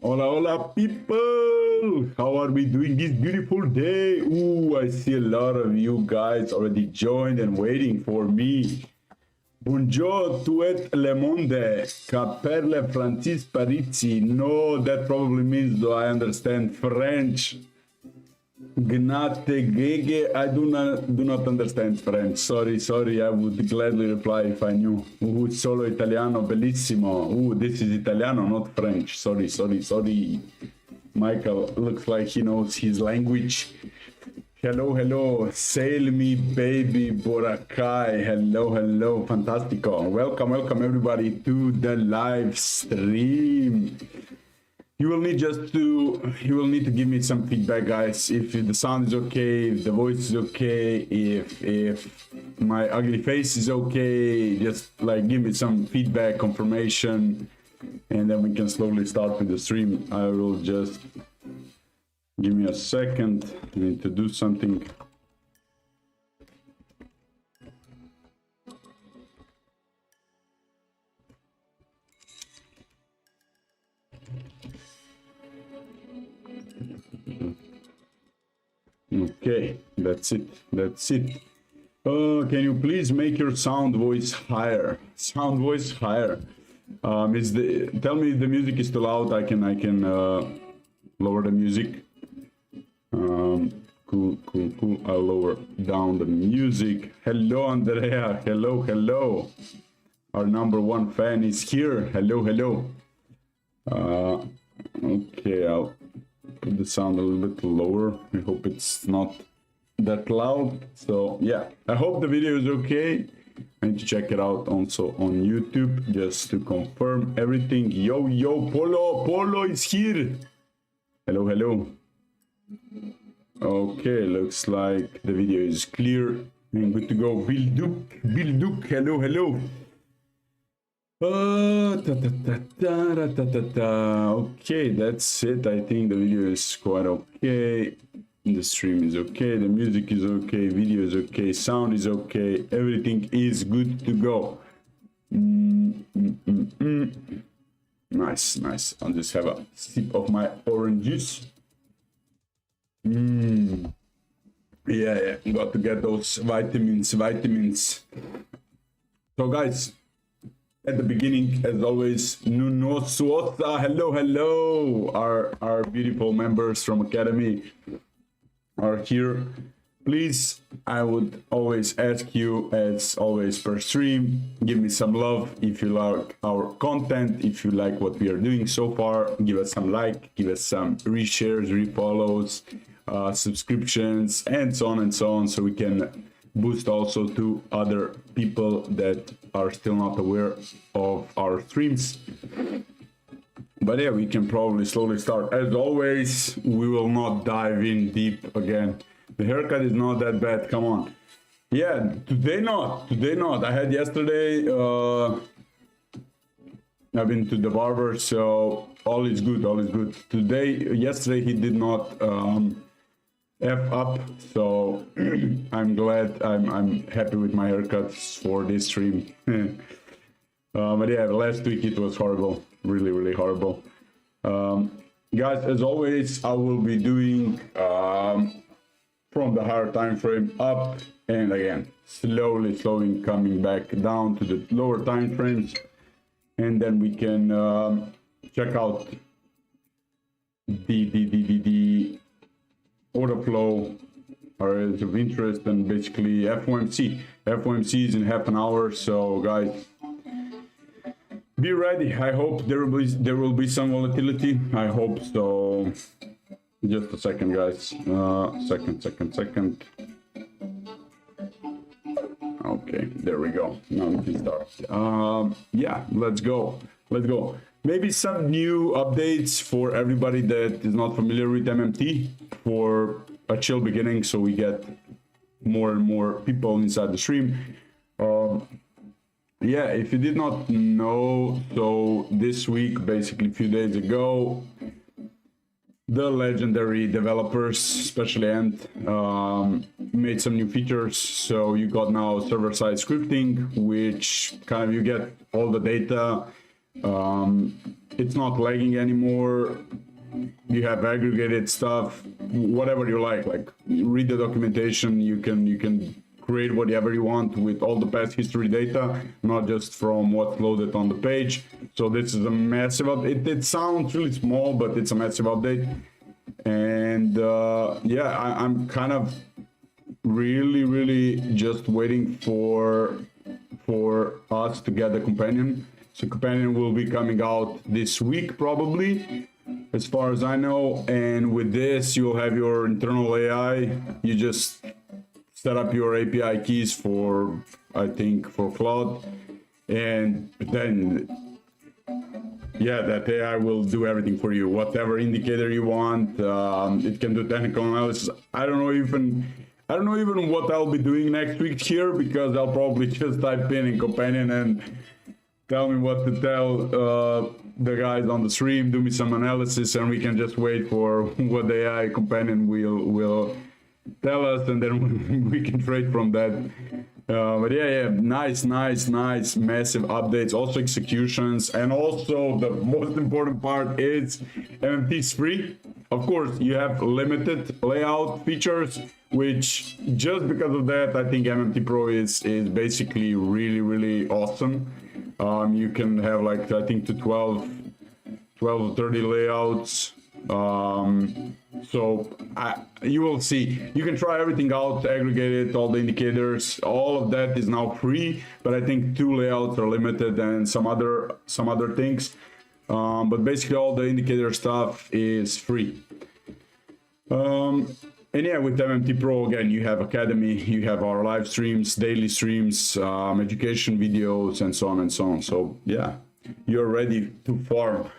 Hola, hola, people! How are we doing this beautiful day? Ooh, I see a lot of you guys already joined and waiting for me. Bonjour, tuet le monde, caperle Francis Parizzi. No, that probably means, though I understand French. Gnate Gege, I do not understand French. Sorry, I would gladly reply if I knew. Solo Italiano, bellissimo. This is Italiano, not French. Sorry. Michael looks like he knows his language. Hello. Sail me, baby, Boracay. Hello, fantastico. Welcome, everybody, to the live stream. You will need to give me some feedback, guys. If the sound is okay, if the voice is okay, if my ugly face is okay, just like give me some feedback, confirmation, and then we can slowly start with the stream. I will just give me a second. I need to do something. Okay, that's it. Can you please make your voice higher? Sound voice higher. Tell me if the music is too loud. I can lower the music. Cool. I'll lower down the music. Hello, Andrea. Hello. Our #1 fan is here. Hello. Okay, I'll put the sound a little bit lower. I hope it's not that loud. So yeah, I hope the video is okay. I need to check it out also on YouTube just to confirm everything. Yo, Polo is here. Hello. Okay, looks like the video is clear and good to go. Bill Duke, hello. Okay, that's it. I think the video is quite okay. The stream is okay. The music is okay. Video is okay. Sound is okay. Everything is good to go. Nice. I'll just have a sip of my orange juice. Yeah. Got to get those vitamins. So, guys. At the beginning, as always, Nuno Suosa, hello. Our beautiful members from Academy are here. Please, I would always ask you, as always per stream, give me some love if you like our content, if you like what we are doing so far, give us some like, give us some reshares, refollows, subscriptions, and so on, so we can boost also to other people that are still not aware of our streams. But yeah, we can probably slowly start. As always, we will not dive in deep again. The haircut is not that bad, come on. Yeah, today not. I had yesterday, I've been to the barber, so all is good. Yesterday he did not F up, so I'm glad. I'm happy with my haircuts for this stream. But yeah, last week it was horrible, really horrible. Guys, as always, I will be doing from the higher time frame up, and again slowly coming back down to the lower time frames, and then we can check out the order flow, areas of interest, and basically FOMC. FOMC is in half an hour, so guys, be ready. I hope there will be some volatility. I hope so. Just a second, guys. Second. Okay, there we go. Now we can start. Yeah, let's go. Let's go. Maybe some new updates for everybody that is not familiar with MMT for a chill beginning, so we get more and more people inside the stream. Yeah, if you did not know, so this week, basically a few days ago, the legendary developers, especially Ant, made some new features. So you got now server-side scripting, which kind of you get all the data. It's not lagging anymore. You have aggregated stuff, whatever you like read the documentation. You can create whatever you want with all the past history data, not just from what's loaded on the page. So this is a massive update. It sounds really small, but it's a massive update. And yeah, I'm kind of really just waiting for us to get the companion. So companion will be coming out this week probably, as far as I know. And with this, you'll have your internal AI. You just set up your API keys for, I think, for Cloud, and then yeah, that AI will do everything for you. Whatever indicator you want, it can do technical analysis. I don't know even what I'll be doing next week here, because I'll probably just type in companion and tell me what to tell the guys on the stream, do me some analysis, and we can just wait for what the AI companion will tell us, and then we can trade from that. But yeah, nice, massive updates, also executions, and also the most important part is MMT is free. Of course, you have limited layout features, which just because of that, I think MMT Pro is basically really awesome. You can have like, I think, to 12 or 30 layouts. So you will see. You can try everything out, aggregate it, all the indicators, all of that is now free, but I think 2 layouts are limited and some other things. But basically all the indicator stuff is free. And yeah, with MMT Pro, again, you have Academy, you have our live streams, daily streams, education videos, and so on and so on. So yeah, you're ready to farm.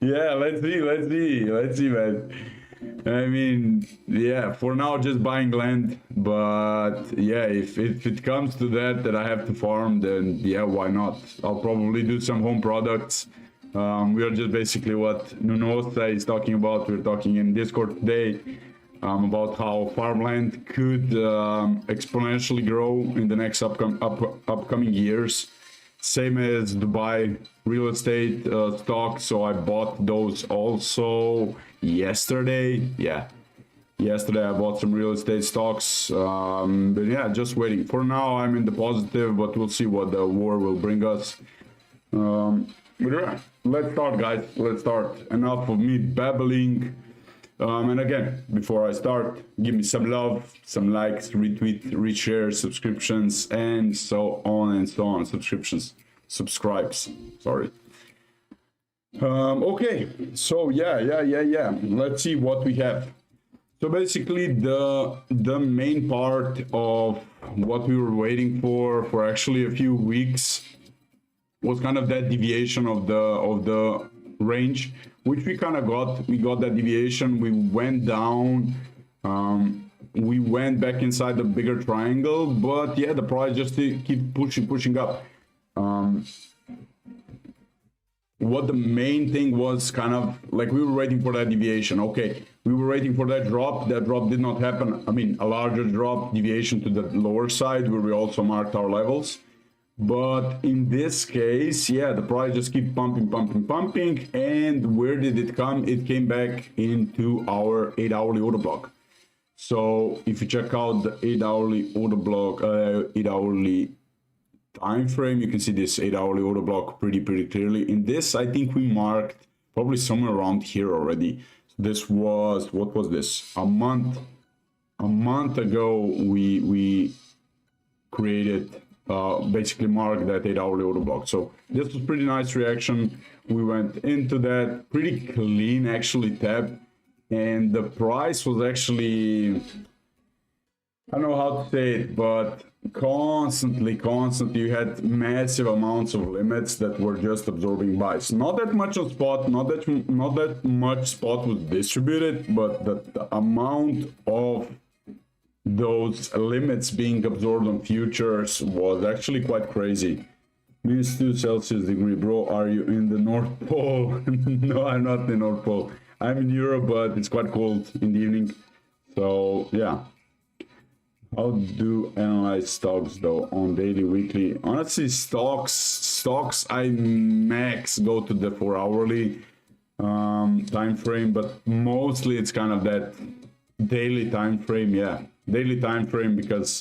Yeah, let's see, man. I mean, yeah, for now, just buying land. But yeah, if it comes to that I have to farm, then yeah, why not? I'll probably do some home products. We are just basically what Nunosa is talking about. We're talking in Discord today about how farmland could exponentially grow in the next upcoming years. Same as Dubai real estate stocks. So I bought those also yesterday. Yeah, yesterday I bought some real estate stocks. But yeah, just waiting. For now, I'm in the positive, but we'll see what the war will bring us. But yeah, let's start, guys. Let's start. Enough of me babbling. And again, before I start, give me some love, some likes, retweet, reshares, subscriptions, and so on and so on. Subscribes, sorry. Okay, so yeah. Let's see what we have. So basically, the main part of what we were waiting for actually a few weeks was kind of that deviation of the range, which we kind of got. We got that deviation. We went down. We went back inside the bigger triangle, but yeah, the price just keep pushing up. What the main thing was, kind of like we were waiting for that deviation. Okay, we were waiting for that drop. That drop did not happen. I mean, a larger drop, deviation to the lower side, where we also marked our levels. But in this case, yeah, the price just keep pumping. And where did it come? It came back into our 8-hourly order block. So if you check out the 8-hourly order block, 8-hourly time frame, you can see this 8-hourly order block pretty clearly. In this, I think we marked probably somewhere around here already. This was, what was this? A month ago, we created, basically marked that 8-hourly order block. So this was pretty nice reaction. We went into that pretty clean, actually, tap, and the price was actually, I don't know how to say it, but constantly you had massive amounts of limits that were just absorbing buys. Not that much on spot, not that much spot was distributed, but the amount of those limits being absorbed on futures was actually quite crazy. -2 degrees, bro. Are you in the North Pole? No, I'm not in the North Pole. I'm in Europe, but it's quite cold in the evening. So yeah. How do analyze stocks though on daily, weekly? Honestly, stocks I max go to the 4-hourly time frame, but mostly it's kind of that daily time frame. Yeah, daily time frame, because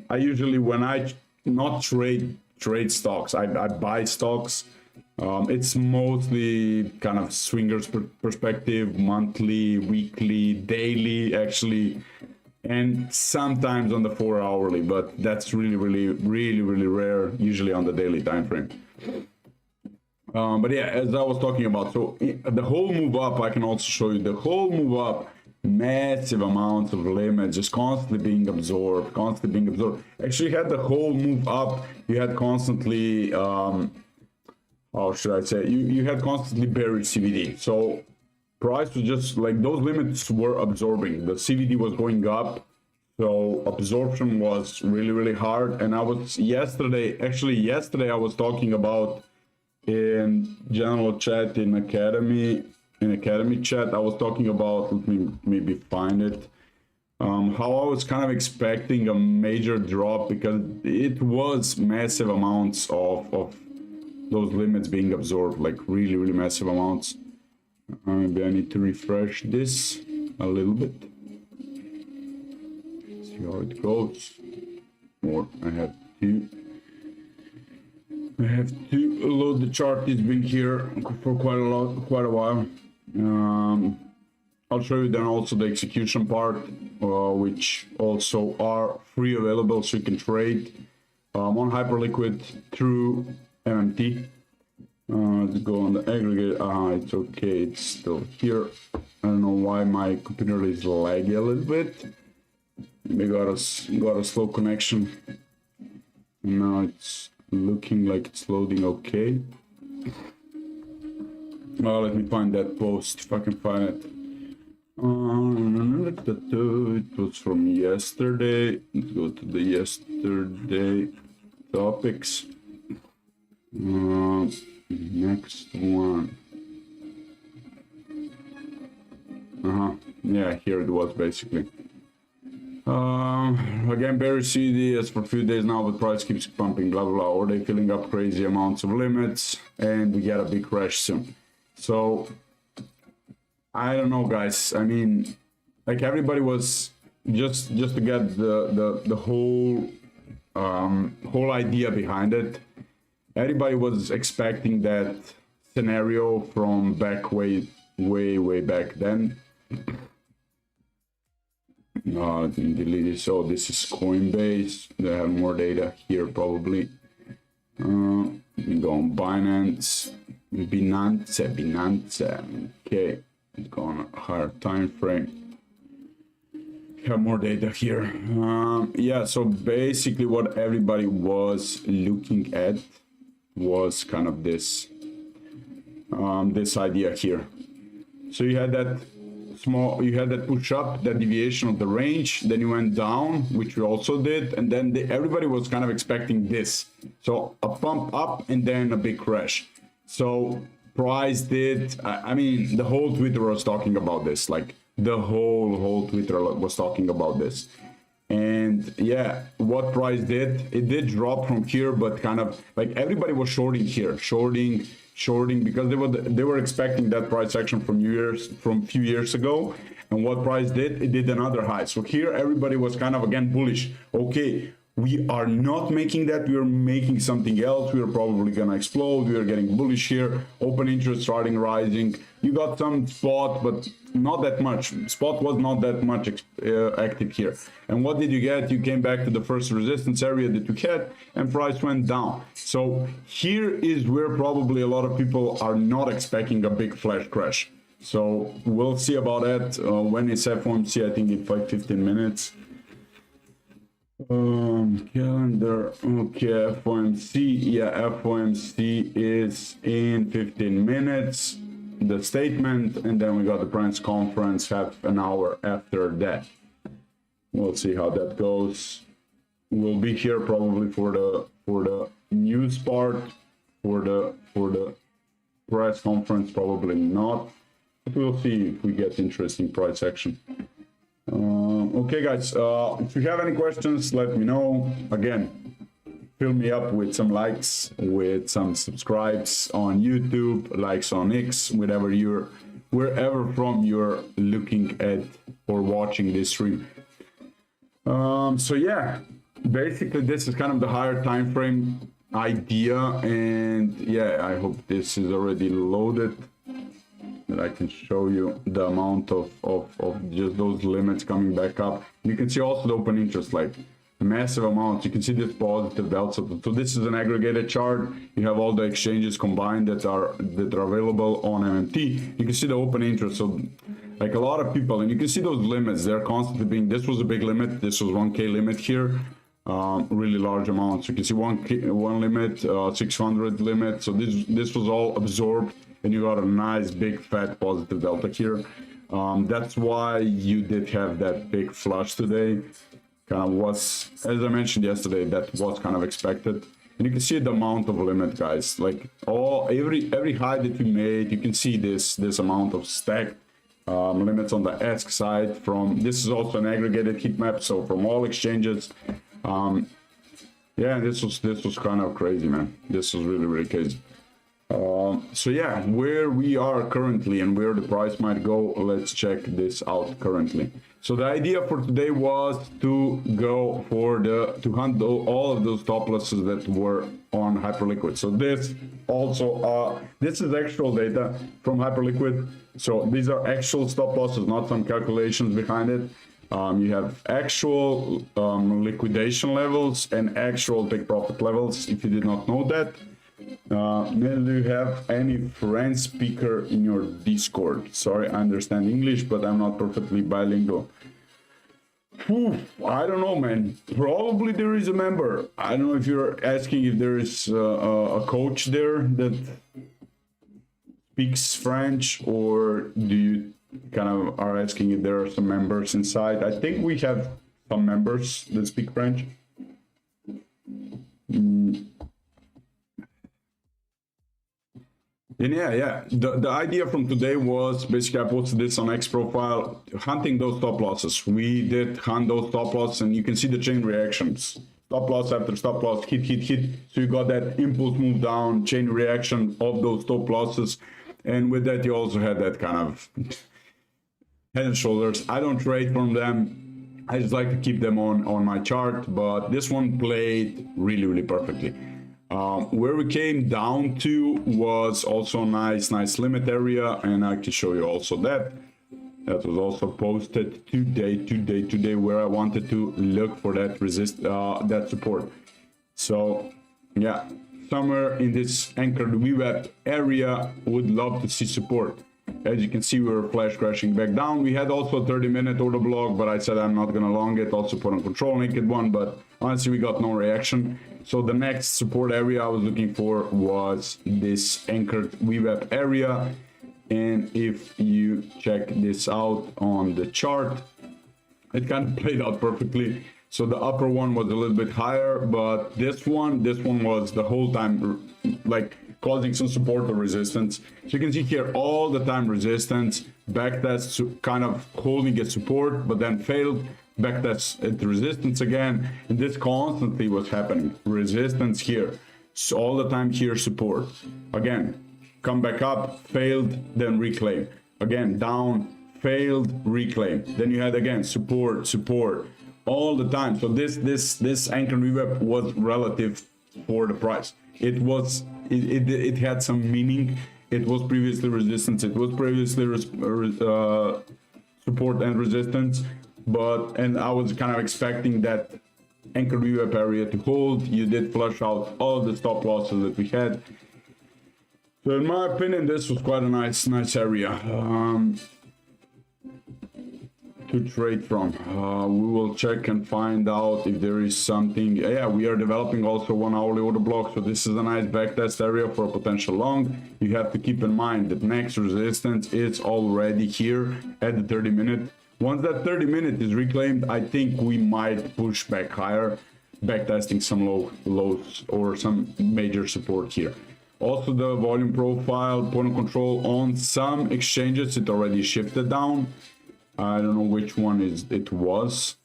I usually, when I not trade stocks, I buy stocks. It's mostly kind of swingers perspective, monthly, weekly, daily actually, and sometimes on the 4-hourly, but that's really rare, usually on the daily time frame. But yeah, as I was talking about, so the whole move up, I can also show you the whole move up, massive amounts of limits just constantly being absorbed. Actually, you had the whole move up, you had constantly how should I say, you had constantly bearish CVD. So price was just like, those limits were absorbing, the CVD was going up, so absorption was really hard. And I was yesterday I was talking about in general chat in academy chat, I was talking about, let me maybe find it, how I was kind of expecting a major drop, because it was massive amounts of those limits being absorbed, like really massive amounts. Maybe I need to refresh this a little bit, see how it goes. Or I have to load the chart. It's been here for quite a while. I'll show you then also the execution part, which also are free available, so you can trade on Hyperliquid through MMT. Let's go on the aggregate. It's okay, it's still here. I don't know why my computer is laggy a little bit. We got a slow connection. Now it's looking like it's loading okay. Let me find that post if I can find it. It was from yesterday. Let's go to the yesterday topics. Next one. Yeah, here it was basically. Again, bearish CD as for a few days now, but price keeps pumping, blah blah, or they filling up crazy amounts of limits, and we get a big crash soon. So I don't know, guys. I mean, like, everybody was just to get the whole idea behind it. Everybody was expecting that scenario from back way back then. No, I didn't delete it. So this is Coinbase. They have more data here probably. We go on Binance, Binance. Okay, let's go on a higher time frame. Have more data here. Yeah, so basically what everybody was looking at was kind of this this idea here. So you had that push up, that deviation of the range, then you went down, which we also did, and then everybody was kind of expecting this. So a pump up and then a big crash. So price did, I mean, the whole Twitter was talking about this, like the whole Twitter was talking about this. And yeah, what price did, it did drop from here, but kind of like everybody was shorting here, shorting, because they were expecting that price action from few years ago. And what price did, it did another high. So here everybody was kind of again bullish. Okay, we are not making that, we are making something else, we are probably gonna explode, we are getting bullish here, open interest starting rising. You got some spot, but not that much. Spot was not that much active here. And what did you get? You came back to the first resistance area that you had, and price went down. So here is where probably a lot of people are not expecting a big flash crash. So we'll see about that when it's FOMC, I think in 15 minutes. Calendar. Okay, FOMC. Yeah, FOMC is in 15 minutes. The statement, and then we got the press conference half an hour after that. We'll see how that goes. We'll be here probably for the news part. For the press conference, probably not. But we'll see if we get interesting price action. Okay, guys, if you have any questions, let me know. Again, fill me up with some likes, with some subscribes on YouTube, likes on X, wherever from you're looking at or watching this stream. So yeah, basically this is kind of the higher time frame idea, and yeah, I hope this is already loaded. That I can show you the amount of just those limits coming back up. You can see also the open interest, like massive amounts. You can see this positive delta. So this is an aggregated chart. You have all the exchanges combined that are available on MMT. You can see the open interest. So like a lot of people, and you can see those limits. They're constantly being. This was a big limit. This was 1K limit here. Really large amounts. You can see one limit, 600 limit. So this was all absorbed. And you got a nice big fat positive delta here. That's why you did have that big flush today. Kind of was, as I mentioned yesterday, that was kind of expected. And you can see the amount of limit, guys. Like every high that we made, you can see this amount of stacked limits on the ask side. From this is also an aggregated heat map, so from all exchanges. Yeah, this was kind of crazy, man. This was really crazy. So yeah, where we are currently and where the price might go, let's check this out currently. So the idea for today was to go for to handle all of those stop losses that were on Hyperliquid. So this also, this is actual data from Hyperliquid. So these are actual stop losses, not some calculations behind it. You have actual liquidation levels and actual take profit levels, if you did not know that. Do you have any French speaker in your Discord? Sorry, I understand English, but I'm not perfectly bilingual. I don't know, man. Probably there is a member. I don't know if you're asking if there is a coach there that speaks French, or do you kind of are asking if there are some members inside? I think we have some members that speak French. And yeah, the idea from today was basically I posted this on X profile, hunting those stop losses. We did hunt those stop losses, and you can see the chain reactions. Stop loss after stop loss, hit. So you got that impulse move down, chain reaction of those stop losses. And with that, you also had that kind of head and shoulders. I don't trade from them. I just like to keep them on my chart, but this one played really perfectly. Where we came down to was also a nice limit area, and I can show you also that was also posted today where I wanted to look for that that support. So yeah, somewhere in this anchored VWAP area, would love to see support. As you can see, we were flash crashing back down. We had also a 30-minute order block, but I said I'm not gonna long it. Also put on control naked one, but honestly we got no reaction. So the next support area I was looking for was this anchored VWAP area. And if you check this out on the chart, it kind of played out perfectly. So the upper one was a little bit higher, but this one was the whole time like causing some support or resistance. So you can see here all the time resistance, backtest, kind of holding at support, but then failed, backtest at resistance again, and this constantly was happening. Resistance here, so all the time here support. Again, come back up, failed, then reclaim. Again, down, failed, reclaim. Then you had again support all the time. So this anchor VWAP was relative for the price. It had some meaning. It was previously resistance. It was previously support and resistance. And I was kind of expecting that anchor VWAP area to hold. You did flush out all the stop losses that we had. So in my opinion, this was quite a nice area. to trade from? We will check and find out if there is something. Yeah, we are developing also 1 hourly order block, so this is a nice backtest area for a potential long. You have to keep in mind that next resistance is already here at the 30-minute. Once that 30-minute is reclaimed, I think we might push back higher, backtesting some lows or some major support here. Also, the volume profile, point of control on some exchanges, it already shifted down. I don't know which one it was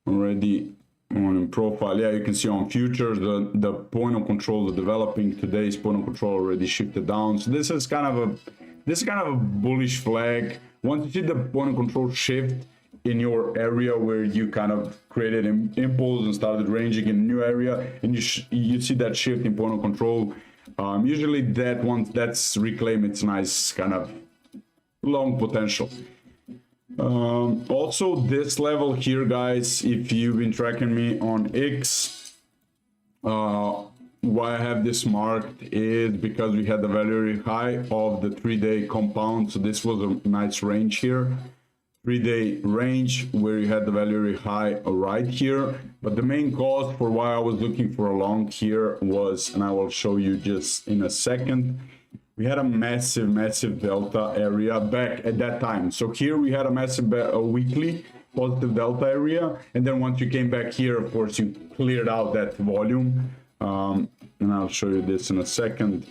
already on profile. Yeah, you can see on futures the point of control, the developing today's point of control already shifted down. So this is kind of a bullish flag. Once you see the point of control shift in your area where you kind of created an impulse and started ranging in a new area, and you see that shift in point of control, usually that once that's reclaimed, it's nice kind of long potential. Also this level here, guys, if you've been tracking me on X, why I have this marked is because we had the very high of the 3-day compound. So this was a nice range here, 3-day range where you had the very high right here. But the main cause for why I was looking for a long here was, and I will show you just in a second, we had a massive delta area back at that time. So here we had a massive weekly positive delta area, and then once you came back here, of course, you cleared out that volume. And I'll show you this in a second.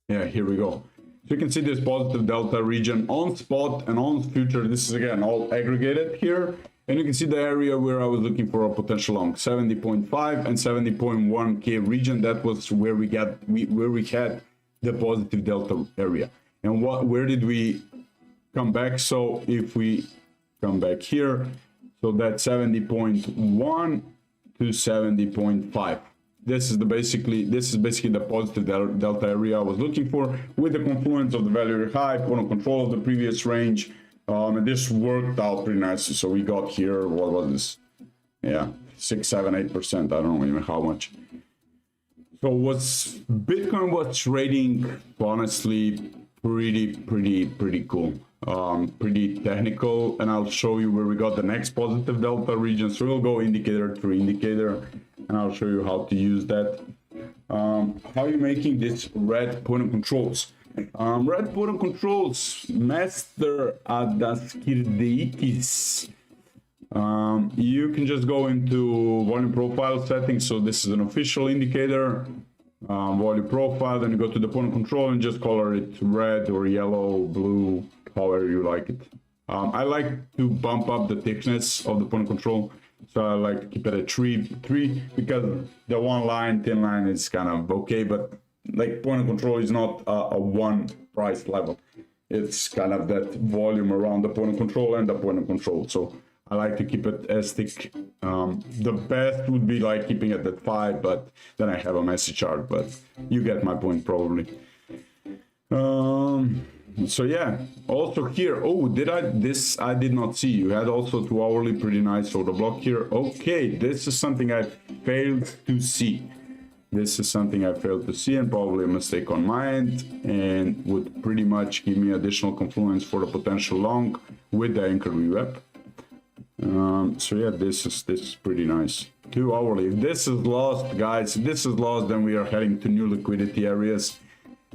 Yeah, here we go. So you can see this positive delta region on spot and on future. This is again all aggregated here. And you can see the area where I was looking for a potential long, 70.5 and 70.1K region. That was where we had the positive delta area. And where did we come back? So if we come back here, so that 70.1 to 70.5. This is basically the positive delta area I was looking for, with the confluence of the value high, point of control of the previous range. And this worked out pretty nicely. So we got here, what was this? Yeah, 6, 7, 8%. I don't know even how much. So Bitcoin was trading, honestly, pretty cool. Pretty technical, and I'll show you where we got the next positive delta region. So we'll go indicator through indicator, and I'll show you how to use that. How are you making this red point of controls? Red point of controls, Master Adaskirdeikis. You can just go into volume profile settings. So this is an official indicator, volume profile. Then you go to the point of control and just color it red or yellow, blue, however you like it. I like to bump up the thickness of the point of control. So I like to keep it at 3 because the thin line is kind of okay, but like point of control is not a one price level. It's kind of that volume around the point of control and the point of control. So I like to keep it as thick. The best would be like keeping it at 5, but then I have a messy chart, but you get my point probably. So yeah, also here, I did not see. You had also 2 hourly pretty nice order block here. Okay, this is something I failed to see. And probably a mistake on my end, and would pretty much give me additional confluence for the potential long with the anchor VWAP. So yeah, this is pretty nice. 2 hourly. If this is lost, guys, then we are heading to new liquidity areas.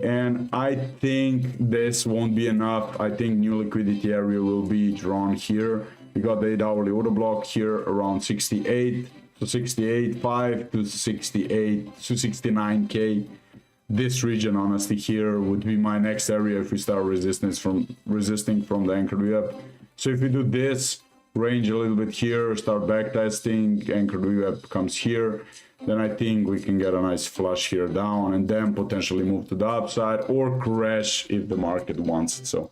And I think this won't be enough. I think new liquidity area will be drawn here. We got the 8 hourly order block here around 68. So 68.5 to 68 to 69K. This region, honestly, here would be my next area if we start resisting from the anchor VWAP. So if we do this, range a little bit here, start backtesting, anchor VWAP comes here, then I think we can get a nice flush here down and then potentially move to the upside or crash if the market wants it. So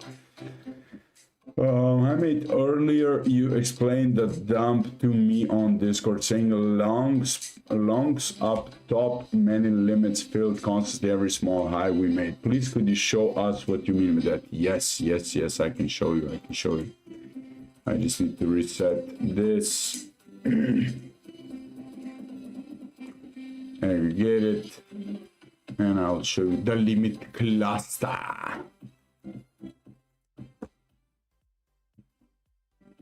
I made earlier, you explained the dump to me on Discord, saying longs up top, many limits filled constantly every small high we made. Please could you show us what you mean with that? Yes, I can show you. I just need to reset this. Aggregate it, and I'll show you the limit cluster.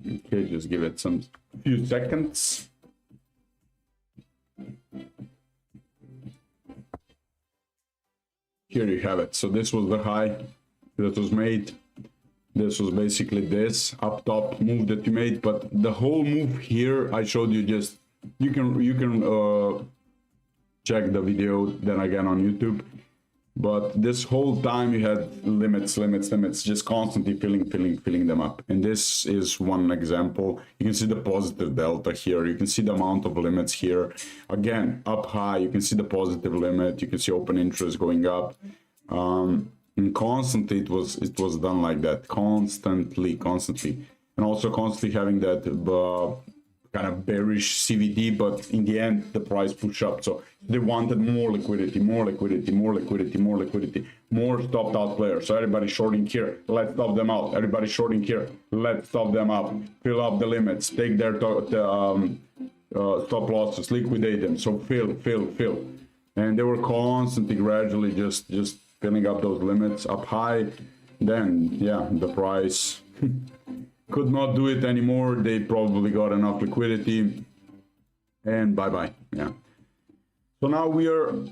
Okay, just give it some few seconds. Here you have it. So this was the high that was made. This was basically this up top move that you made, but the whole move here I showed you. Just you can check the video then again on YouTube. But this whole time you had limits, just constantly filling them up. And this is one example. You can see the positive delta here. You can see the amount of limits here. Again, up high, you can see the positive limit. You can see open interest going up. And constantly it was done like that, constantly. And also constantly having that kind of bearish CVD, but in the end the price pushed up. So they wanted more liquidity, more stopped out players. So everybody shorting here, let's stop them out. Everybody shorting here, let's stop them out. Fill up the limits, take their stop losses, liquidate them. So fill. And they were constantly, gradually just filling up those limits up high. Then yeah, the price could not do it anymore. They probably got enough liquidity and bye-bye. Yeah. So now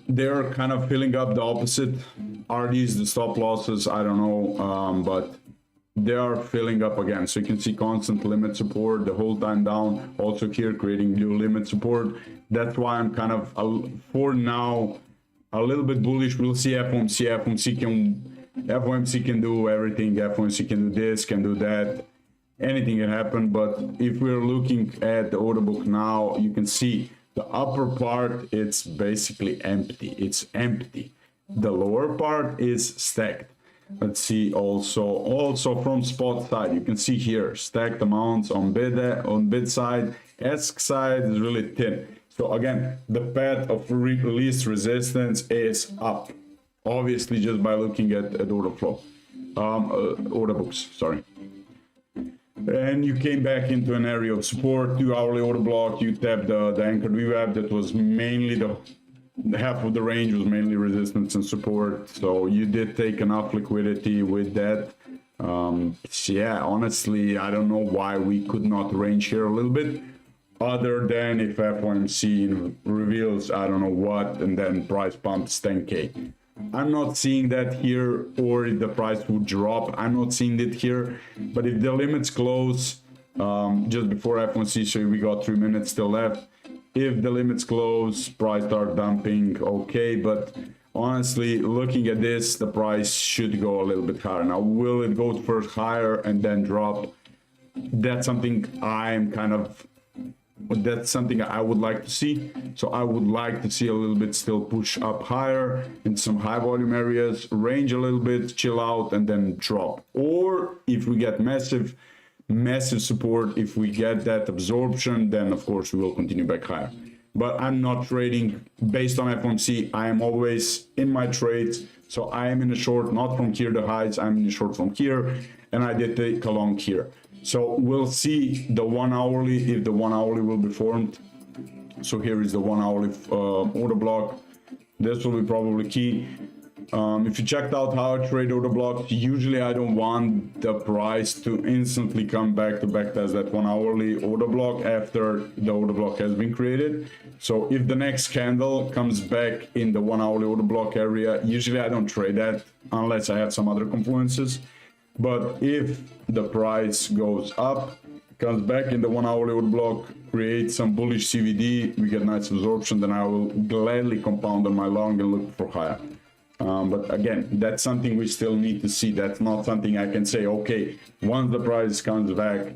they're kind of filling up the opposite. Are these the stop losses? I don't know, but they are filling up again. So you can see constant limit support the whole time down. Also here creating new limit support. That's why I'm kind of, for now, a little bit bullish. We'll see FOMC. FOMC can do everything. FOMC can do this, can do that. Anything can happen. But if we're looking at the order book now, you can see the upper part, it's basically empty. It's empty. The lower part is stacked. Let's see also from spot side, you can see here stacked amounts on bid side. Ask side is really thin. So again, the path of least resistance is up, obviously, just by looking at order flow, order books, sorry. And you came back into an area of support, 2 hourly order block. You tapped the anchored VWAP. That was mainly the half of the range was mainly resistance and support. So you did take enough liquidity with that. Yeah, honestly, I don't know why we could not range here a little bit, other than if FOMC reveals I don't know what, and then price pumps 10K. I'm not seeing that here, or if the price would drop. I'm not seeing it here. But if the limits close just before FOMC, so we got 3 minutes still left. If the limits close, price start dumping, okay. But honestly, looking at this, the price should go a little bit higher. Now, will it go first higher and then drop? That's something that's something I would like to see. So I would like to see a little bit still push up higher in some high volume areas, range a little bit, chill out, and then drop. Or if we get massive support, if we get that absorption, then of course we will continue back higher. But I'm not trading based on FOMC. I am always in my trades. So I am in a short, not from here to highs, I'm in a short from here, and I did take a long here. So we'll see the 1 hourly, if the 1 hourly will be formed. So here is the 1 hourly order block. This will be probably key. If you checked out how I trade order blocks, usually I don't want the price to instantly come back to backtest that 1 hourly order block after the order block has been created. So if the next candle comes back in the 1 hourly order block area, usually I don't trade that unless I have some other confluences. But if the price goes up, comes back in the 1 hourly order block, creates some bullish CVD, we get nice absorption, then I will gladly compound on my long and look for higher. But again, that's something we still need to see. That's not something I can say, okay, once the price comes back,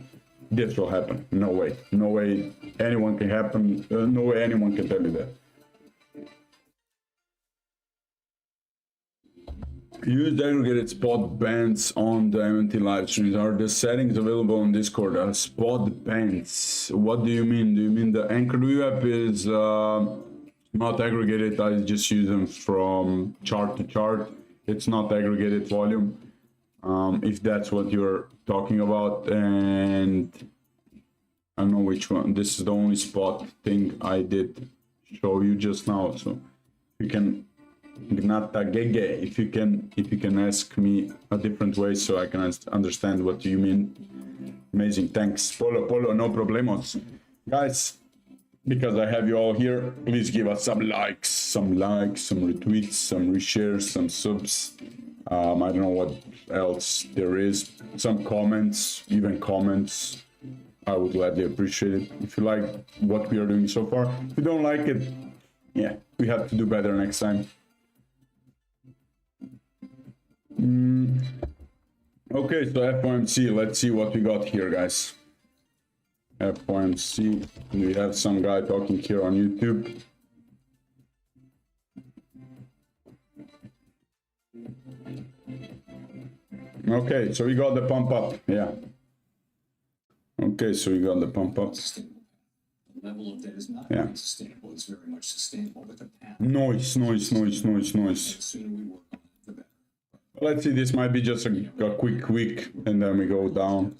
this will happen. No way. No way anyone can happen. No way anyone can tell you that. Use aggregated spot bands on the MMT live streams. Are the settings available on Discord? Spot bands. What do you mean? Do you mean the anchored VWAP is not aggregated? I just use them from chart to chart. It's not aggregated volume. If that's what you're talking about, and I don't know which one. This is the only spot thing I did show you just now. So you can Gnata Gege, if you can ask me a different way so I can understand what you mean. Amazing, thanks. Polo, no problemos. Guys, because I have you all here, please give us some likes, some retweets, some reshares, some subs. I don't know what else there is. Some comments, even comments. I would gladly appreciate it. If you like what we are doing so far, if you don't like it, yeah, we have to do better next time. Okay, so FOMC, let's see what we got here, guys. FOMC, we have some guy talking here on YouTube. Okay, so we got the pump up, yeah. Okay, so we got the pump up. Level of that is not sustainable. It's very much sustainable, but the path. Noise. The sooner we work on it, the better. Let's see, this might be just a quick week, and then we go down.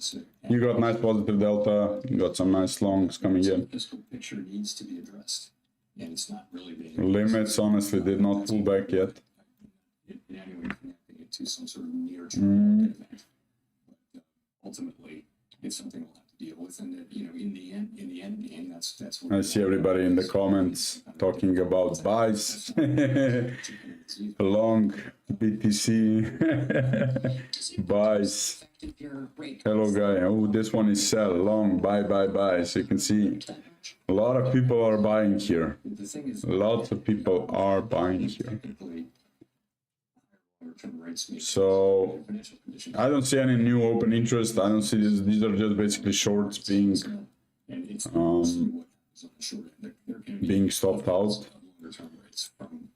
You got nice positive delta, you got some nice longs coming in. The fiscal picture needs to be addressed, and it's not really being Limits honestly did not pull back yet. In any way connecting it to some sort of near-term market event. But ultimately, it's something we'll have to deal with, and in the end game, that's what I see everybody in the comments talking about buys. Long BTC buys. Hello guy. Oh, this one is sell. Long buy. So you can see a lot of people are buying here. Lots of people are buying here. So I don't see any new open interest. I don't see this. These are just basically shorts being stopped out.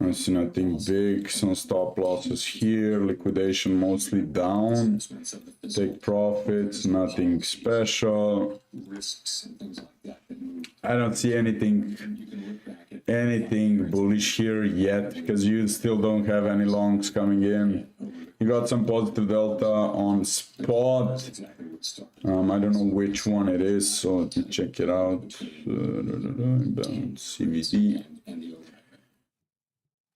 I see nothing big. Some stop losses here. Liquidation mostly down. Take profits. Nothing special. I don't see anything bullish here yet because you still don't have any longs coming in. You got some positive delta on spot. I don't know which one it is, so let me check it out. CVD.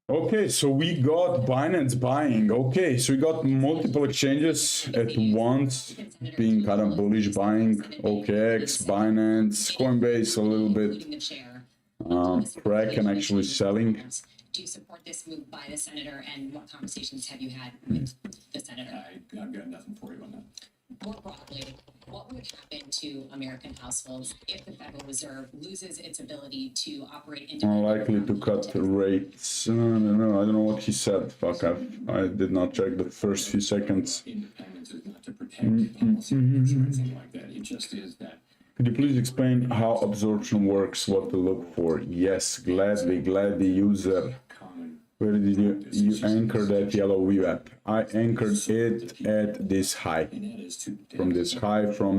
Okay, so we got Binance buying. Okay, so we got multiple exchanges at once being kind of bullish buying. OKX, Binance, Coinbase a little bit. Kraken actually selling. Do you support this move by the senator, and what conversations have you had with the senator? I've got nothing for you on that. More broadly, what would happen to American households if the Federal Reserve loses its ability to operate Unlikely to cut rates. No, I don't know what he said. Fuck, I did not check the first few seconds. Independence is not to protect policy or anything like that. It just is that. Could you please explain how absorption works, what to look for? Yes, gladly, user. Where did you anchor that yellow VWAP? I anchored it at this high, from the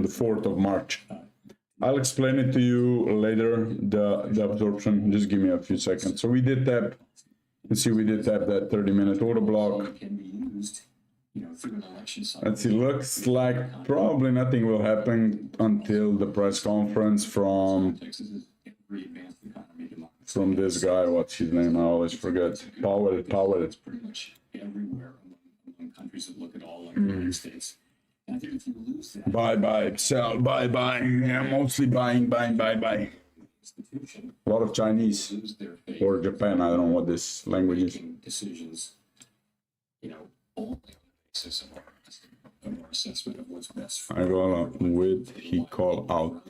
4th of March. I'll explain it to you later, the absorption. Just give me a few seconds. So we did tap, you see we did tap that 30-minute order block. Let's see, looks like probably nothing will happen until the press conference from this guy. What's his name? I always forget. Powell. It's pretty much everywhere among countries that look at all like the United States. And I think if you lose that, buy, sell, buy. Yeah, mostly buying. A lot of Chinese or Japan. I don't know what this language is. Decisions, only of our assessment of what's best for I got with he call out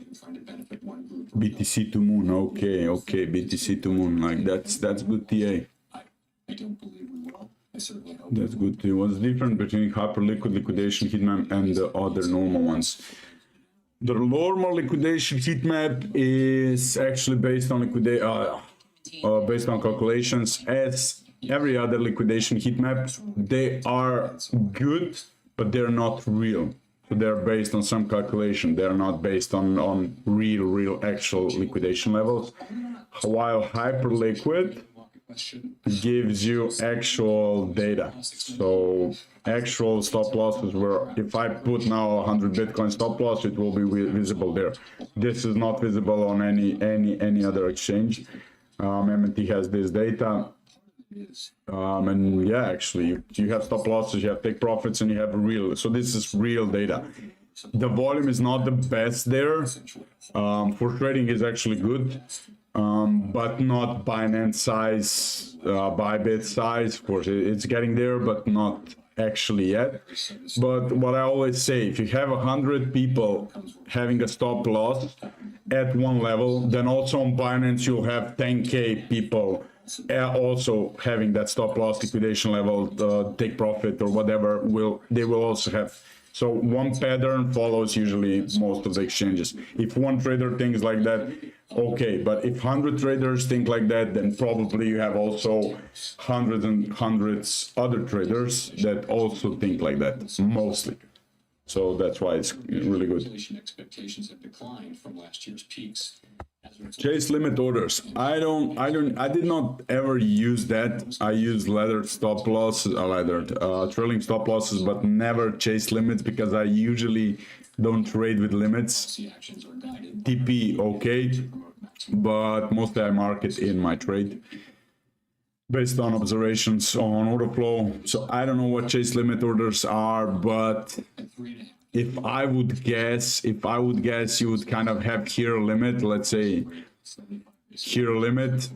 BTC to moon. Okay, BTC to moon. Like that's good TA. I don't believe we will. I certainly hope that's good TA. What's the difference between hyperliquid liquidation heat map and the other normal ones? The normal liquidation heat map is actually based on based on calculations as every other liquidation heat map. They are good, but they're not real. So they're based on some calculation. They're not based on real actual liquidation levels. While hyperliquid gives you actual data. So actual stop losses where if I put now 100 Bitcoin stop loss, it will be visible there. This is not visible on any other exchange. MMT has this data. is. And yeah, actually, you have stop losses, you have take profits, and you have real. So this is real data. The volume is not the best there. For trading is actually good, but not Binance size, Bybit size. Of course, it's getting there, but not actually yet. But what I always say, if you have 100 people having a stop loss at one level, then also on Binance you'll have 10k people also having that stop loss liquidation level, take profit or whatever, they will also have. So one pattern follows usually most of the exchanges. If one trader thinks like that, okay, but if 100 traders think like that, then probably you have also hundreds and hundreds other traders that also think like that, mostly. So that's why it's really good. Expectations have declined from last year's peaks. Chase limit orders. I did not ever use that. I use laddered stop losses, trailing stop losses, but never chase limits because I usually don't trade with limits. TP, okay, but mostly I market in my trade based on observations on order flow. So I don't know what chase limit orders are, but if I would guess, you would kind of have here a limit, let's say here a limit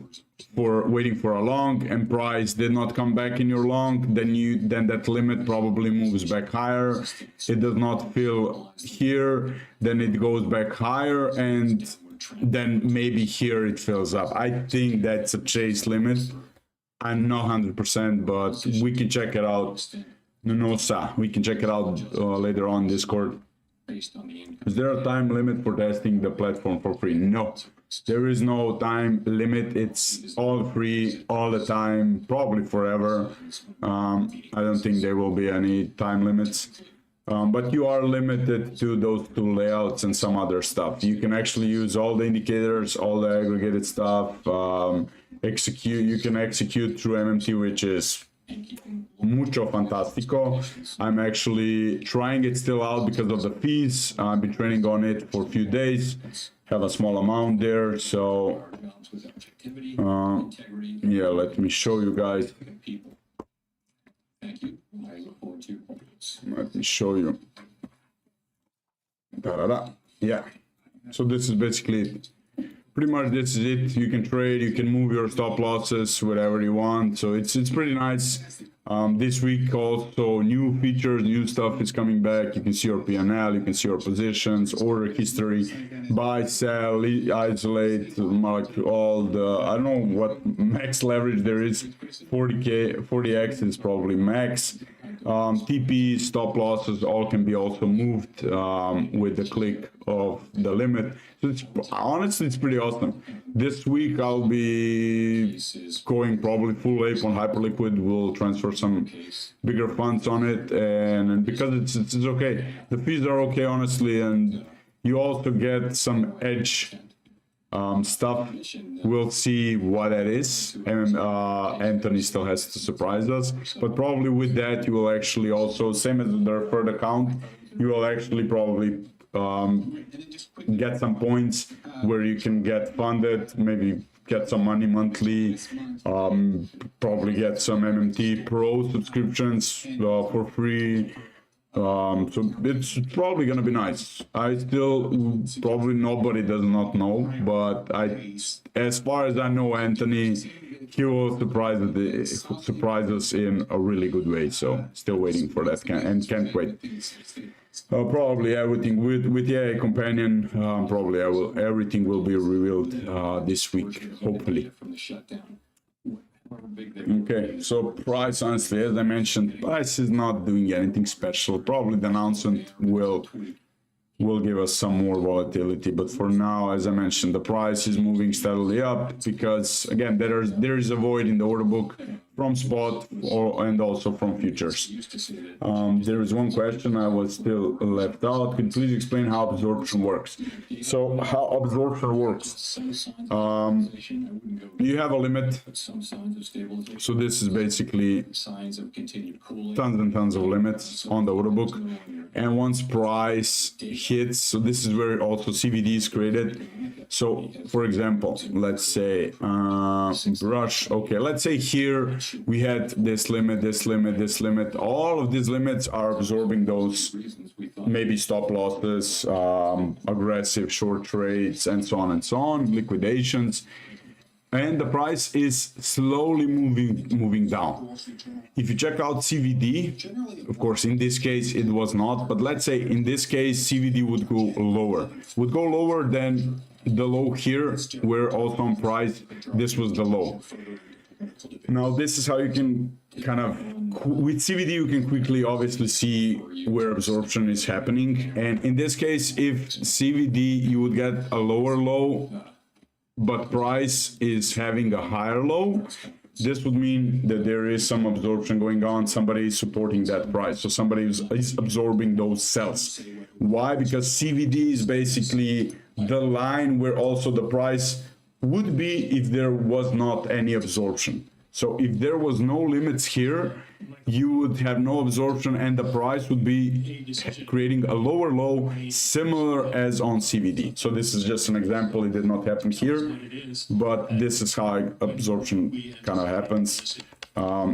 for waiting for a long, and price did not come back in your long, then that limit probably moves back higher. It does not fill here, then it goes back higher, and then maybe here it fills up. I think that's a chase limit. I'm not 100%, but we can check it out. We can check it out later on Discord. Is there a time limit for testing the platform for free? No, there is no time limit. It's all free all the time, probably forever. I don't think there will be any time limits. But you are limited to those two layouts and some other stuff. You can actually use all the indicators, all the aggregated stuff. You can execute through MMT, which is mucho fantastico. I'm actually trying it still out because of the fees. I've been training on it for a few days, have a small amount there. So yeah, let me show you guys. Let me show you. Yeah, so this is basically it. Pretty much this is it. You can trade, you can move your stop losses wherever you want. So it's pretty nice. This week also new features, new stuff is coming back. You can see your P&L, you can see your positions, order history, buy, sell, isolate, like all the, I don't know what max leverage there is. 40x is probably max. TP, stop losses, all can be also moved with the click of the limit. So honestly, it's pretty awesome. This week I'll be going probably full ape on Hyperliquid. We'll transfer some bigger funds on it, and because it's okay. The fees are okay, honestly, and you also get some edge stuff. We'll see what that is, and Anthony still has to surprise us, but probably with that you will actually also, same as the referred account, you will actually probably get some points where you can get funded, maybe get some money monthly, probably get some MMT Pro subscriptions for free. So it's probably gonna be nice. I still, probably nobody does not know, but as far as I know, Anthony, he will surprise us in a really good way. So still waiting for that, and can't wait. Probably everything with AI companion. Probably everything will be revealed this week, hopefully. Okay, so price, honestly, as I mentioned, price is not doing anything special. Probably the announcement will give us some more volatility, but for now, as I mentioned, the price is moving steadily up because, again, there is a void in the order book from spot and also from futures. There is one question I was still left out. Can you please explain how absorption works? So how absorption works? You have a limit. So this is basically tons and tons of limits on the order book. And once price hits, so this is where also CVD is created. So for example, let's say brush, okay, let's say here we had this limit, this limit, this limit. All of these limits are absorbing those maybe stop losses, aggressive short trades, and so on, liquidations. And the price is slowly moving down. If you check out CVD, of course, in this case it was not, but let's say in this case CVD would go lower than the low here, where also on price this was the low. Now this is how you can kind of, with CVD you can quickly obviously see where absorption is happening, and in this case if CVD you would get a lower low but price is having a higher low, this would mean that there is some absorption going on. Somebody is supporting that price, so somebody is absorbing those sells. Why? Because CVD is basically the line where also the price would be if there was not any absorption. So if there was no limits here, you would have no absorption and the price would be creating a lower low similar as on CVD. So this is just an example. It did not happen here, but this is how absorption kind of happens.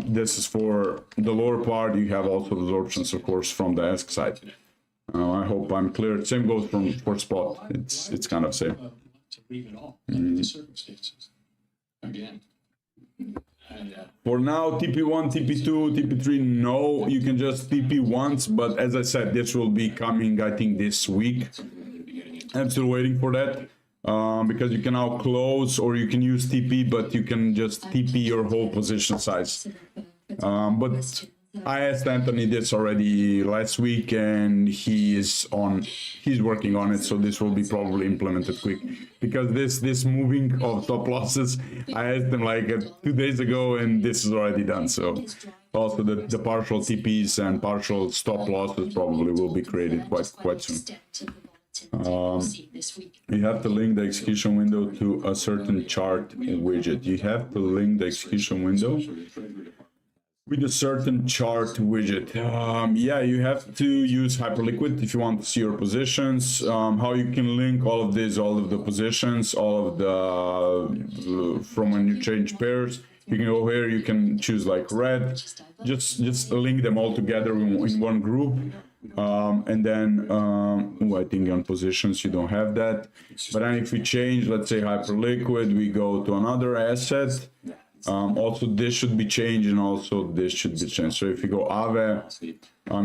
This is for the lower part. You have also absorptions, of course, from the ask side. I hope I'm clear. Same goes for spot. It's kind of same. To leave it all under the circumstances. Again. For now, TP1, TP2, TP3, no, you can just TP once, but as I said, this will be coming, I think, this week. I'm still waiting for that, because you can now close, or you can use TP, but you can just TP your whole position size. But I asked Anthony this already last week, and he's working on it, so this will be probably implemented quick. Because this moving of stop losses, I asked him like 2 days ago, and this is already done. So also the partial TPs and partial stop losses probably will be created quite soon. You have to link the execution window to a certain chart widget. You have to link the execution window with a certain chart widget. Yeah, you have to use Hyperliquid if you want to see your positions. How you can link all of this, all of the positions, all of the from when you change pairs. You can go here, you can choose like red, just link them all together in one group. And then I think on positions you don't have that, but then if we change, let's say Hyperliquid, we go to another asset. Also this should be changed, and also this should be changed. So if you go Aave,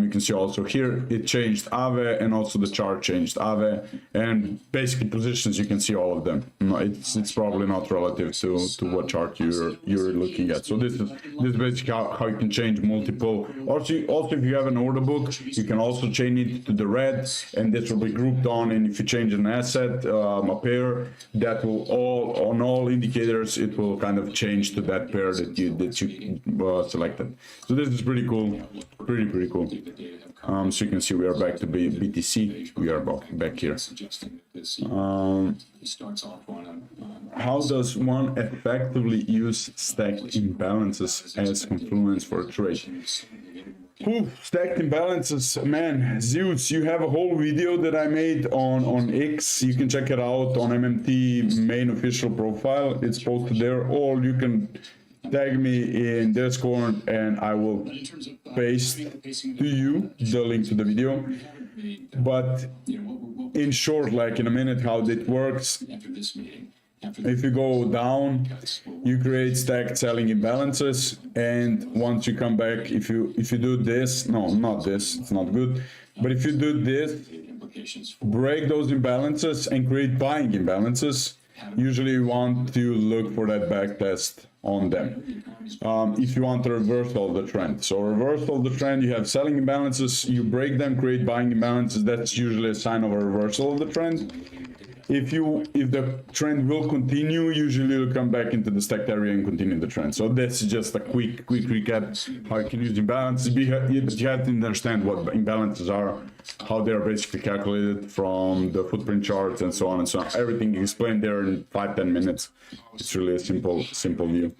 you can see also here it changed Aave, and also the chart changed Aave, and basically positions you can see all of them. It's probably not relative to what chart you're looking at. So this is basically how you can change multiple. Also if you have an order book, you can also change it to the red, and this will be grouped on. And if you change an asset, a pair, that will on all indicators it will kind of change to that pair that you selected. So this is pretty cool, pretty cool. So you can see we are back to BTC. We are back here. How does one effectively use stacked imbalances as confluence for a trade? Stacked imbalances, man, Zeus, you have a whole video that I made on X. You can check it out on MMT main official profile. It's posted there, or you can tag me in Discord and I will paste to you the link to the video. But in short, like in a minute, how it works: if you go down, you create stacked selling imbalances, and once you come back, if you do this, no, not this, it's not good, but if you do this, break those imbalances and create buying imbalances, usually you want to look for that back test on them. If you want a reversal of the trend, so reversal of the trend, you have selling imbalances, you break them, create buying imbalances, that's usually a sign of a reversal of the trend. If the trend will continue, usually you'll come back into the stacked area and continue the trend. So that's just a quick recap how you can use imbalances. You have to understand what imbalances are, how they are basically calculated from the footprint charts, and so on and so on. Everything explained there in 5-10 minutes. It's really a simple view.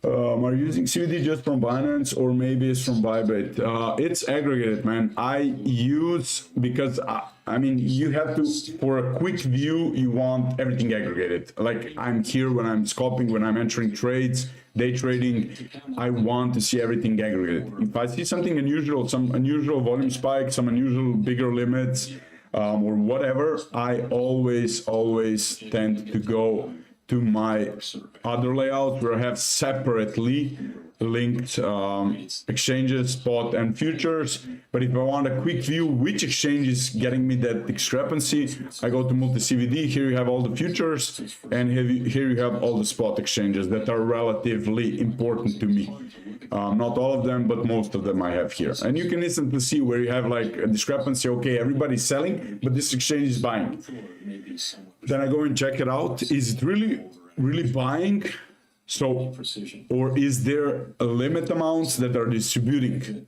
Are you using CVD just from Binance, or maybe it's from Bybit? It's aggregated, man. I use, because I mean, you have to, for a quick view, you want everything aggregated. Like I'm here when I'm scalping, when I'm entering trades, day trading, I want to see everything aggregated. If I see something unusual, some unusual volume spike, some unusual bigger limits, or whatever, I always tend to go to my other layout where I have separately linked exchanges, spot and futures. But if I want a quick view which exchange is getting me that discrepancy, I go to multi-CVD. Here you have all the futures, and here you have all the spot exchanges that are relatively important to me. Not all of them, but most of them I have here. And you can instantly see where you have like a discrepancy. Okay, everybody's selling, but this exchange is buying. Then I go and check it out. Is it really buying? So, or is there a limit amounts that are distributing?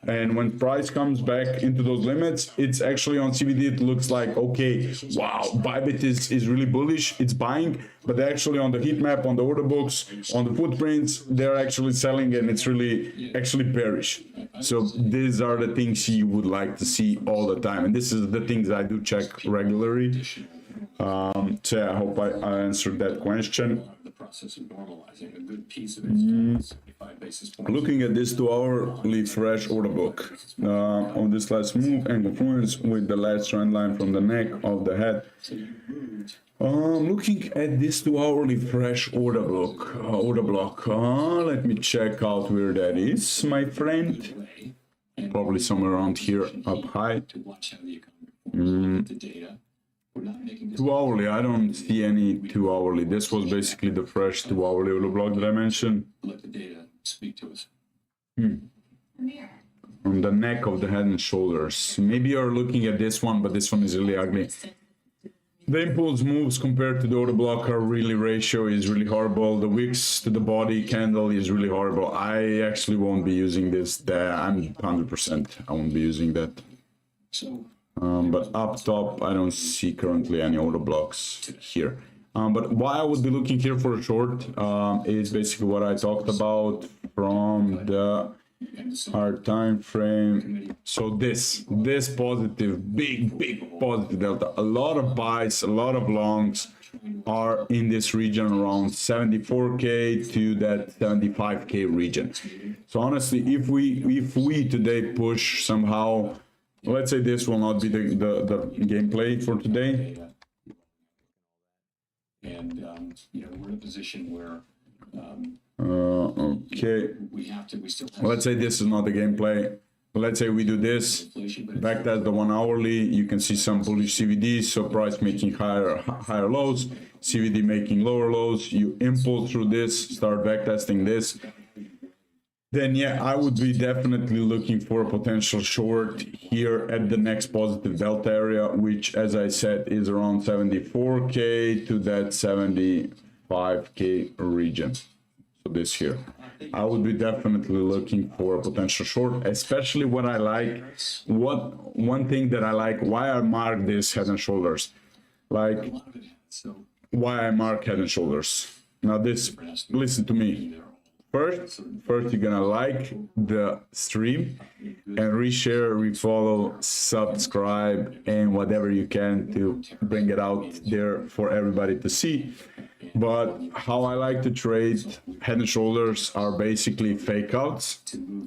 And when price comes back into those limits, it's actually on CVD, it looks like, okay, wow, Bybit is really bullish, it's buying, but actually on the heat map, on the order books, on the footprints, they're actually selling, and it's really actually bearish. So these are the things you would like to see all the time. And this is the things I do check regularly. So yeah, I hope I answered that question. Process of normalizing a good piece of it, 75 basis points. Looking at this 2-hourly fresh order book on this last move and confluence with the last trend line from the neck of the head. Looking at this 2-hourly fresh order block. Let me check out where that is, my friend. Probably somewhere around here up high. 2-hourly, I don't see any 2-hourly. This was basically the fresh 2-hourly order block that I mentioned. Let the data speak to us. On the neck of the head and shoulders. Maybe you're looking at this one, but this one is really ugly. The impulse moves compared to the order block are really, ratio is really horrible. The wicks to the body candle is really horrible. I actually won't be using this. I'm 100%. I won't be using that. So. But up top, I don't see currently any order blocks here. But why I would be looking here for a short is basically what I talked about from the our time frame. So this positive, big positive delta. A lot of buys, a lot of longs are in this region around 74K to that 75K region. So honestly, if we today push somehow. Let's say this will not be the gameplay for today. And we're in a position where okay. We still have Let's say this is not the gameplay. Let's say we do this, backtest the 1-hourly, you can see some bullish CVD, so price making higher lows, CVD making lower lows, you impulse through this, start backtesting this. Then yeah, I would be definitely looking for a potential short here at the next positive delta area, which as I said is around 74K to that 75K region. So this here. I would be definitely looking for a potential short, especially what I like. One thing that I like, why I mark this head and shoulders. Like why I mark head and shoulders. Now this, listen to me. First, you're gonna like the stream and reshare, refollow, subscribe, and whatever you can to bring it out there for everybody to see. But how I like to trade head and shoulders are basically fake outs.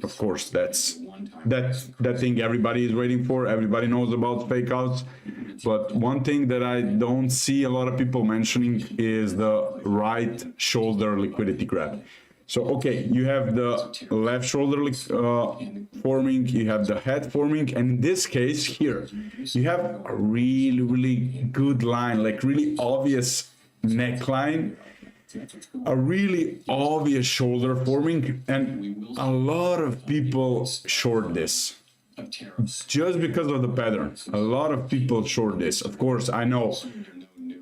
Of course, that's that thing everybody is waiting for. Everybody knows about fake outs. But one thing that I don't see a lot of people mentioning is the right shoulder liquidity grab. So, okay, you have the left shoulder forming, you have the head forming, and in this case here, you have a really good line, like really obvious neckline, a really obvious shoulder forming, and a lot of people short this. Just because of the pattern, a lot of people short this. Of course, I know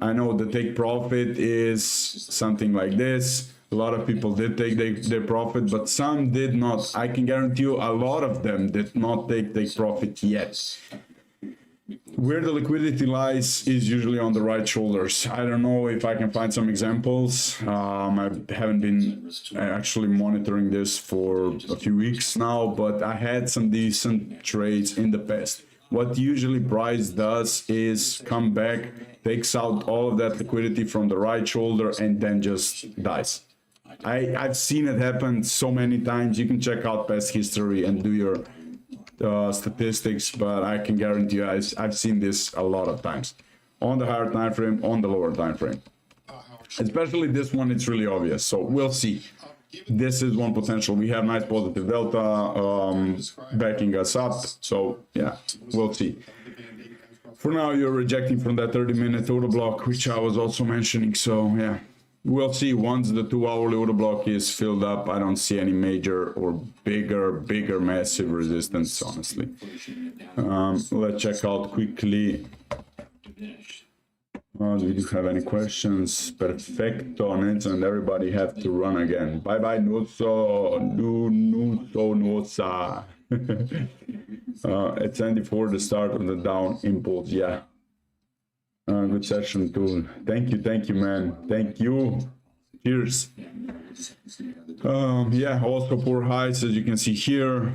the take profit is something like this. A lot of people did take their profit, but some did not. I can guarantee you a lot of them did not take profit yet. Where the liquidity lies is usually on the right shoulders. I don't know if I can find some examples. I haven't been actually monitoring this for a few weeks now, but I had some decent trades in the past. what usually price does is come back, takes out all of that liquidity from the right shoulder, and then just dies. I've seen it happen so many times. You can check out past history and do your statistics, but I can guarantee you I've seen this a lot of times on the higher time frame, on the lower time frame. Especially this one, it's really obvious. So we'll see. This is one potential. We have nice positive delta backing us up. So yeah, we'll see. For now, you're rejecting from that 30-minute order block, which I was also mentioning. So yeah, we'll see. Once the 2-hourly order block is filled up, I don't see any major or bigger massive resistance, honestly. Let's check out quickly. Do we have any questions? Perfecto, Nelson, and everybody have to run again. Bye bye, Nuso, Nusa. It's Andy for the start of the down impulse. Yeah. Good session, too. Thank you, man. Thank you. Cheers. Yeah, also for highs, as you can see here,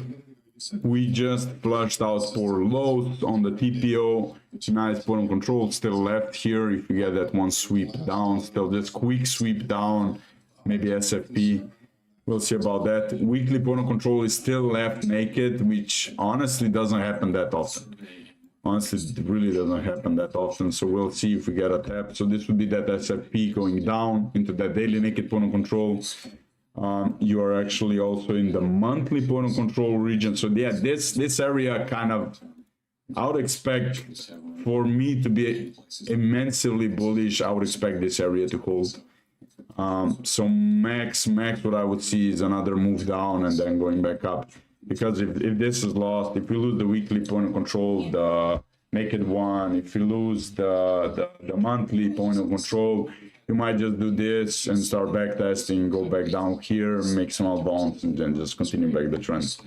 we just flushed out for lows on the TPO. Nice bottom control still left here. If you get that one sweep down, still this quick sweep down, maybe SFP. We'll see about that. Weekly bottom control is still left naked, which honestly doesn't happen that often. Honestly, it really doesn't happen that often. So we'll see if we get a tap. So this would be that SFP going down into that daily naked bottom control. You are actually also in the monthly bottom control region. So yeah, this area kind of, I would expect for me to be immensely bullish. I would expect this area to hold. So max what I would see is another move down and then going back up. Because if this is lost, if you lose the weekly point of control, the naked one, if you lose the monthly point of control, you might just do this and start back testing, go back down here, make small bounce, and then just continue back the trend.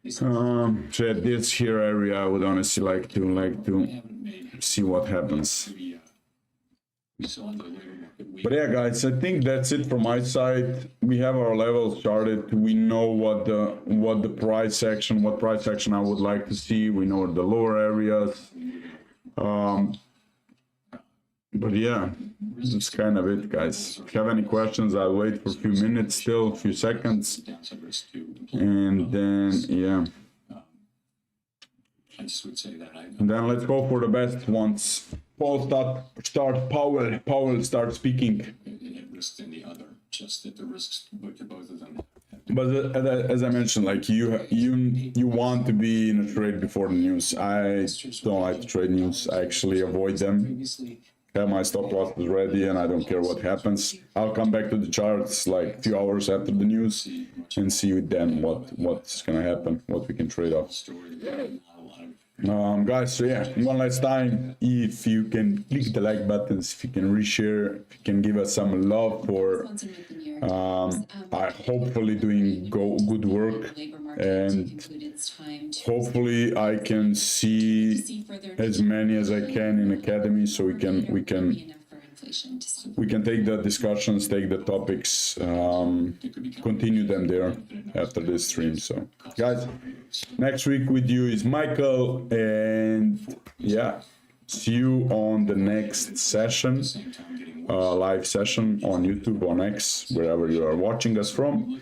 So yeah, this here area, I would honestly like to see what happens. But yeah, guys, I think that's it from my side. We have our levels started. We know what the price action I would like to see. We know the lower areas. But yeah, that's kind of it, guys. If you have any questions, I'll wait for a few minutes still, a few seconds. And then, yeah. And then let's go for the best once Powell starts speaking. But as I mentioned, like you want to be in a trade before the news. I don't like to trade news. I actually avoid them. Have my stop losses ready, and I don't care what happens. I'll come back to the charts like a few hours after the news and see then what's gonna happen, what we can trade off. Guys, so yeah, one last time, if you can click the like buttons, if you can reshare, if you can give us some love for I hopefully doing good work, and hopefully I can see as many as I can in Academy, so we can take the discussions, take the topics, continue them there after this stream. So guys, next week with you is Michael, and yeah, see you on the next session, live session on YouTube, on X, wherever you are watching us from.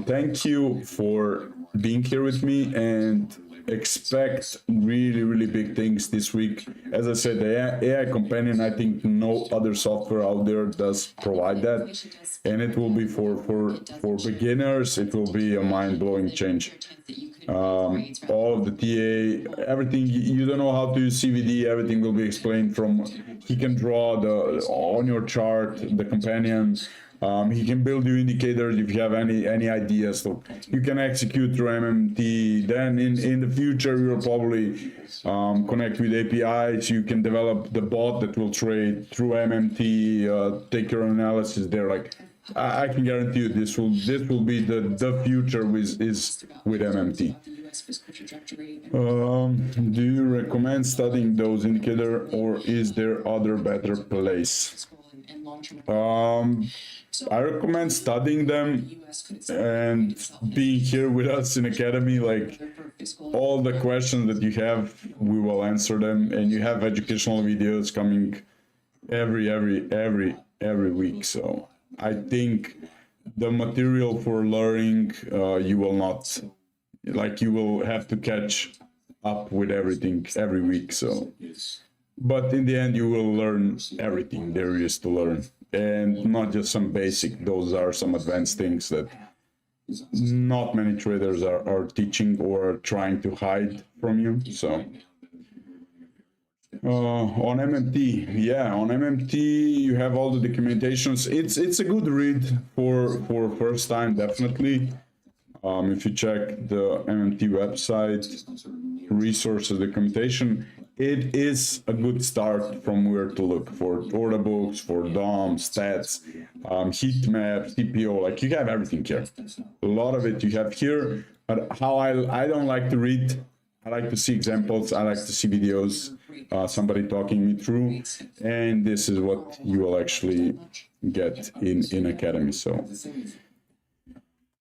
Thank you for being here with me, and expect really big things this week. As I said, the AI companion, I think no other software out there does provide that, and it will be for beginners. It will be a mind-blowing change. All of the TA, everything, you don't know how to use CVD, everything will be explained from, he can draw on your chart, the companion. He can build you indicators if you have any ideas. So you can execute through MMT. Then in the future, you'll probably connect with APIs. You can develop the bot that will trade through MMT, take your analysis there. Like I can guarantee you, this will be the future with MMT. Do you recommend studying those indicators, or is there other better place? and long-term. I recommend studying them and being here with us in Academy. Like all the questions that you have, we will answer them, and you have educational videos coming every week. So I think the material for learning, you will not, like, you will have to catch up with everything every week. So, but in the end, you will learn everything there is to learn, and not just some basic. Those are some advanced things that not many traders are teaching or trying to hide from you. So on MMT, yeah, on MMT you have all the documentations. It's a good read for first time, definitely. If you check the MMT website, resources, documentation, it is a good start from where to look for order books, for DOM, stats, heat map, CPO. Like, you have everything here. A lot of it you have here. But how I don't like to read, I like to see examples, I like to see videos, somebody talking me through, and this is what you will actually get in Academy. So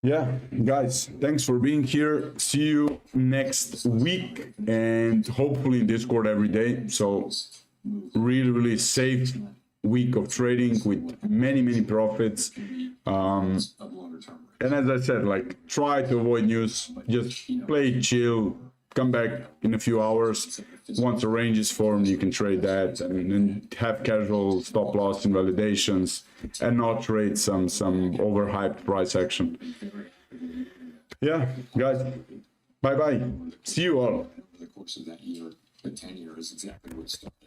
yeah, guys, thanks for being here. See you next week, and hopefully in Discord every day. So really safe week of trading with many profits. And as I said, like, try to avoid news, just play chill, come back in a few hours. Once a range is formed, you can trade that, and have casual stop loss invalidations, and not trade some overhyped price action. Yeah, guys, bye. See you all. Over the course of that year, the 10 year is exactly what it started.